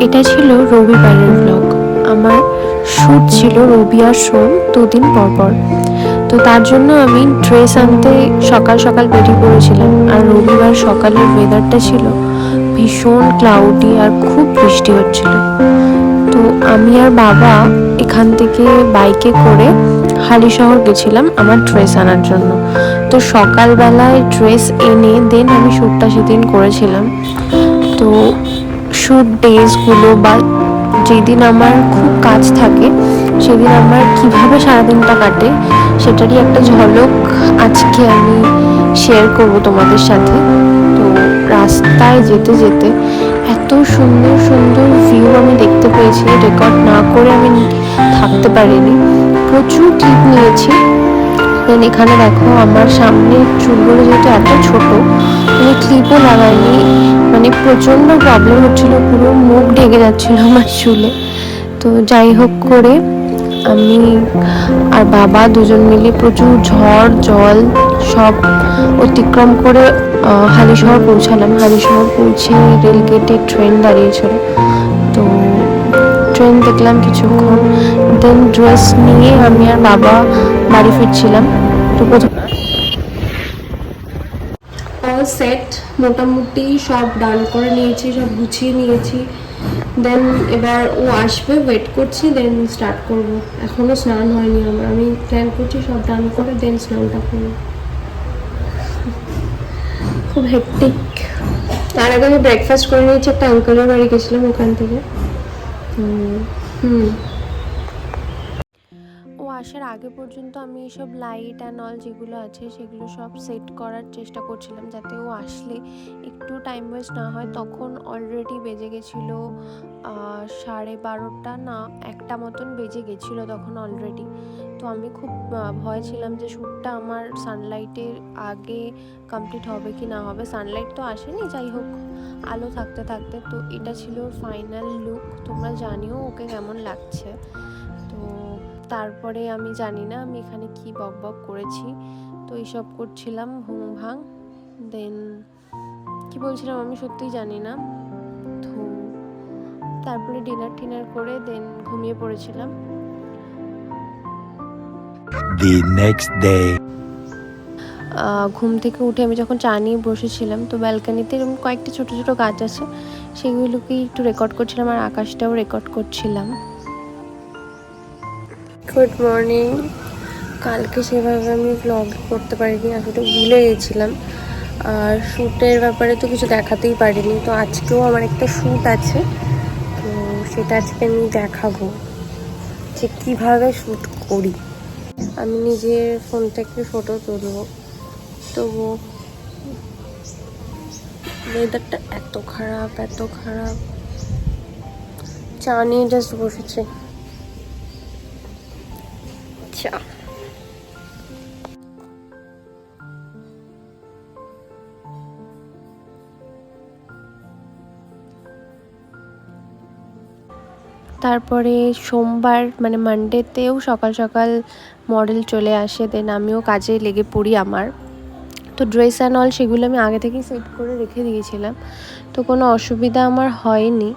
এটা ছিল রবিবারের ব্লগ। আমার শ্যুট ছিল রবি আর সোম 2 দিন পর। তো তার জন্য আমি ড্রেস আনতে সকাল সকাল বেরিয়ে পড়েছিলাম। আর রবিবার সকালের ওয়েদারটা ছিল ভীষণ ক্লাউডি আর খুব বৃষ্টি হচ্ছিল। তো আমি আর বাবা এখান থেকে বাইকে করে হালিশহর গেছিলাম আমার ড্রেস আনার জন্য। তো সকালবেলায় ড্রেস এনে দেন আমি শ্যুটটা সেদিন করেছিলাম। তো শ্যুট ডেজগুলো বা যেদিন আমার খুব কাজ থাকে সেদিন আমার কিভাবে সারাদিনটা কাটে সেটারই একটা ঝলক আজকে আমি শেয়ার করব তোমাদের সাথে। তো রাস্তায় যেতে যেতে এত সুন্দর সুন্দর ভিউ আমি দেখতে পেয়েছি, রেকর্ড না করে আমি থাকতে পারিনি। প্রচুর ক্লিপ নিয়েছি। দেন এখানে দেখো আমার সামনে চুলগুলো যেহেতু এত ছোট, আমি ক্লিপও লাগাইনি, মানে প্রচণ্ড প্রবলেম হচ্ছিল, পুরো মুখ ঢেকে যাচ্ছিলো আমার চুলে। তো যাই হোক করে আমি আর বাবা দুজন মিলে প্রচুর ঝড় জল সব অতিক্রম করে হালিশহর পৌঁছালাম। হালিশহর পৌঁছে রেলগেটে ট্রেন দাঁড়িয়েছিল, তো ট্রেন দেখলাম কিছুক্ষণ। দেন ড্রেস নিয়ে আমি আর বাবা বাড়ি ফিরছিলাম। তো প্রথম অল সেট মোটামুটি সব ডান করে নিয়েছি, সব গুছিয়ে নিয়েছি। দেন এবার ও আসবে, ওয়েট করছি, দেন স্টার্ট করব। এখনও স্নান হয়নি আমার, আমি প্ল্যান করছি সব ডান করে দেন স্নানটা করব। খুব হেক্টিক। তার আগে আমি ব্রেকফাস্ট করে নিয়েছি, একটা আঙ্কেলের বাড়ি গেছিলাম ওখান থেকে। ও আসার আগে পর্যন্ত আমি সব লাইট অ্যান্ড অল যেগুলো আছে সেগুলো সব সেট করার চেষ্টা করছিলাম, যাতে ও আসলে একটু টাইম ওয়েস্ট না হয়। তখন অলরেডি বেজে গেছিলো 12:30 না 1টা মতন বেজে গেছিলো তখন অলরেডি। তো আমি খুব ভয় ছিলাম যে শ্যুটটা আমার সানলাইটের আগে কমপ্লিট হবে কি না হবে। সানলাইট তো আসেনি, যাই হোক আলো থাকতে থাকতে। তো এটা ছিল ওর ফাইনাল লুক। তোমরা জানিও ওকে কেমন লাগছে। তো তারপরে আমি জানি না আমি এখানে কি বক করেছি, তো এইসব করছিলাম ভুং ভাং। দেন কি বলছিলাম আমি সত্যিই জানি না। তো তারপরে ডিনার করে দেন ঘুমিয়ে পড়েছিলাম। The next day. ঘুম থেকে উঠে আমি যখন চা নিয়ে বসেছিলাম, তো ব্যালকানিতে এরকম কয়েকটা ছোট ছোট গাছ আছে, সেগুলোকেই একটু রেকর্ড করছিলাম আর আকাশটাও রেকর্ড করছিলাম। Good morning. কালকে সেভাবে আমি ব্লগ করতে পারিনি, আসলে ভুলে গেছিলাম। আর শ্যুটের ব্যাপারে তো কিছু দেখাতেই পারিনি। তো আজকেও আমার একটা শ্যুট আছে, তো সেটা আজকে আমি দেখাবো যে কীভাবে শ্যুট করি। আমি নিজের ফোন থেকে ফটো তুলবো। তবু ওয়েদারটা এত খারাপ চা নিয়ে জাস্ট বসেছে। চা তারপরে সোমবার মানে মানডেতেও সকাল সকাল মডেল চলে আসে, দেন আমিও কাজে লেগে পড়ি আমার। তো ড্রেস অ্যান্ড অল সেগুলো আমি আগে থেকেই সেট করে রেখে দিয়েছিলাম, তো কোনো অসুবিধা আমার হয়নি।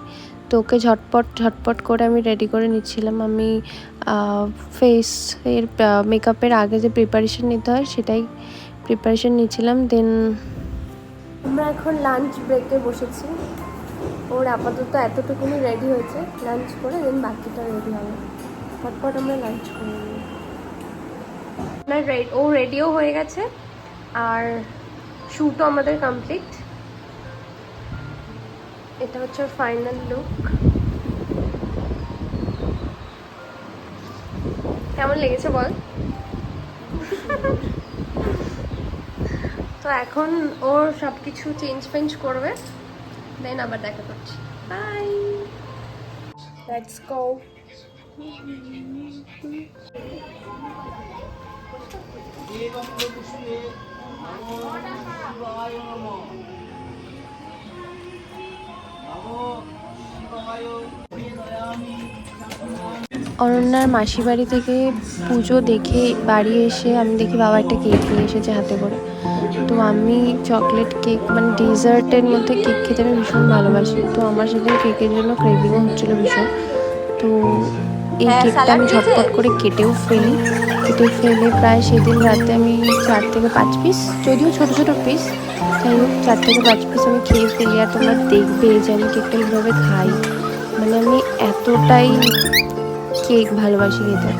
তো ওকে ঝটপট করে আমি রেডি করে নিচ্ছিলাম। আমি ফেসের মেকআপের আগে যে প্রিপারেশন নিতে হয় সেটাই প্রিপারেশন নিচ্ছিলাম। দেন আমরা এখন লাঞ্চ ব্রেকে বসেছি। ওর আপাতত এতটুকুনি রেডি হয়েছে, লাঞ্চ করে দেন বাকিটা রেডি হবে। ঝটপট আমরা লাঞ্চ করে নিই। ও রেডিও হয়ে গেছে আর শ্যুটও আমাদের কমপ্লিট। এটা হচ্ছে ওর ফাইনাল লুক। কেমন লেগেছে বল? তো এখন ওর সব কিছু চেঞ্জ করবে, দেন আবার দেখা করছি। By, let's go. অরণ্যার মাসি বাড়ি থেকে পুজো দেখে বাড়ি এসে আমি দেখি বাবা একটা কেক নিয়ে এসেছে হাতে করে। তো আমি চকলেট কেক মানে ডেজার্টের মধ্যে কেক খেতে আমি ভীষণ ভালোবাসি। তো আমার সেদিন কেকের জন্য ক্রেভিংও হচ্ছিলো ভীষণ। তো এই কেকটা আমি ঝটপট করে কেটে ফেলে প্রায় সেদিন রাতে আমি 4 থেকে 5 পিস, যদিও ছোটো ছোটো পিস, যাই হোক 4 থেকে 5 পিস আমি খেয়ে ফেলি। আর তোমরা দেখবে যে আমি কেকটা কীভাবে খাই, মানে আমি এতটাই কেক ভালোবাসি খেতে।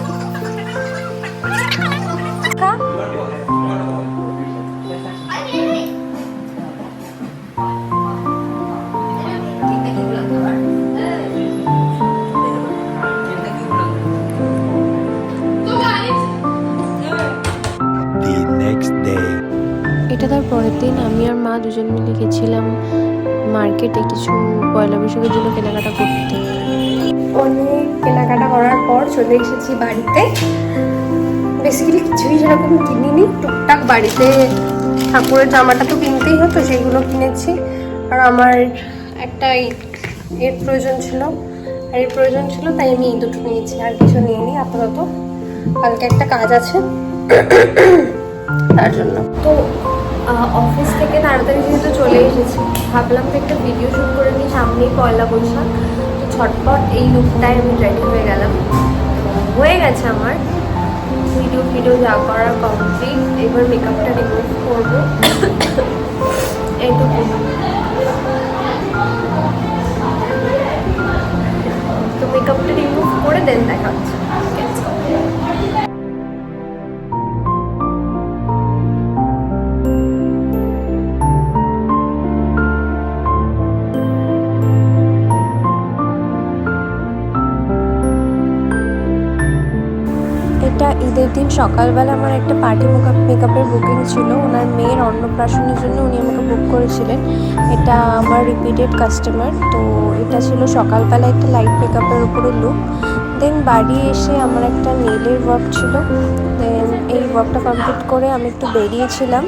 The next day. এটা তার পরের দিন আমি আর মা দুজন মিলে গেছিলাম মার্কেটে কিছু পয়লা বৈশাখের জন্য কেনাকাটা করতে। অনেক কেনাকাটা করার পর চলে এসেছি বাড়িতে। বেসিক্যালি কিছুই সেরকম কিনিনি, টুকটাক বাড়িতে ঠাকুরের জামাটা তো কিনতেই হতো, সেগুলো কিনেছি। আর আমার একটা এর প্রয়োজন ছিল, তাই আমি এই দুটো নিয়েছি, আর কিছু নিইনি আপাতত। কালকে একটা কাজ আছে তার জন্য। তো অফিস থেকে তাড়াতাড়ি যেহেতু চলে এসেছি, ভাবলাম তো একটা ভিডিও শ্যুট করে নিই, সামনেই পয়লা বৈশাখ। তো ছটপট এই লুকটায় আমি রেডি হয়ে গেলাম। হয়ে গেছে আমার ভিডিও যা করার কমপ্লিট। এবার মেকআপটা রিমুভ করবো এইটুকু। তো মেকআপটা রিমুভ করে দেন দেখা হচ্ছে। এটা ঈদের দিন সকালবেলা আমার একটা পার্টি মেকআপের বুকিং ছিল। ওনার মেয়ের অন্নপ্রাশনের জন্য উনি আমাকে বুক করেছিলেন। এটা আমার রিপিটেড কাস্টমার। তো এটা ছিল সকালবেলা একটা লাইট মেকআপের উপরে লুক। দেন বাড়ি এসে আমার একটা নেলের ওয়ার্ক ছিল। দেন এই ওয়ার্কটা কমপ্লিট করে আমি একটু বেরিয়েছিলাম।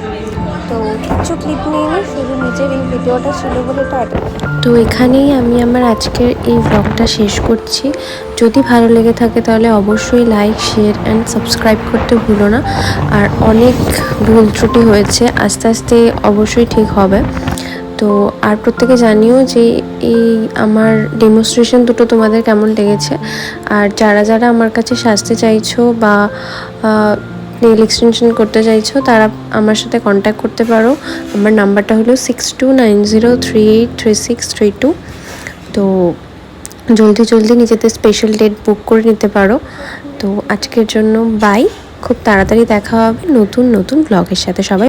তো কিছু ক্লিপ নিয়ে শুধু নিজের এই ভিডিওটা ছিল বলে এটা অ্যাটেন্ড। তো এখানেই আমি আমার আজকের এই ব্লগটা শেষ করছি। যদি ভালো লেগে থাকে তাহলে অবশ্যই লাইক, শেয়ার অ্যান্ড সাবস্ক্রাইব করতে ভুলো না। আর অনেক ভুল ত্রুটি হয়েছে, আস্তে আস্তে অবশ্যই ঠিক হবে। তো আর প্রত্যেকে জানিও যে এই আমার ডেমনস্ট্রেশন দুটো তোমাদের কেমন লেগেছে। আর যারা আমার কাছে সাজতে চাইছো বা নেল এক্সটেনশন করতে চাইছো তারা আমার সাথে কন্ট্যাক্ট করতে পারো। আমার নাম্বারটা হলো 6290383632। তো জলদি নিজেদের স্পেশাল ডেট বুক করে নিতে পারো। তো আজকের জন্য বাই, খুব তাড়াতাড়ি দেখা হবে নতুন ব্লগের সাথে। সবাই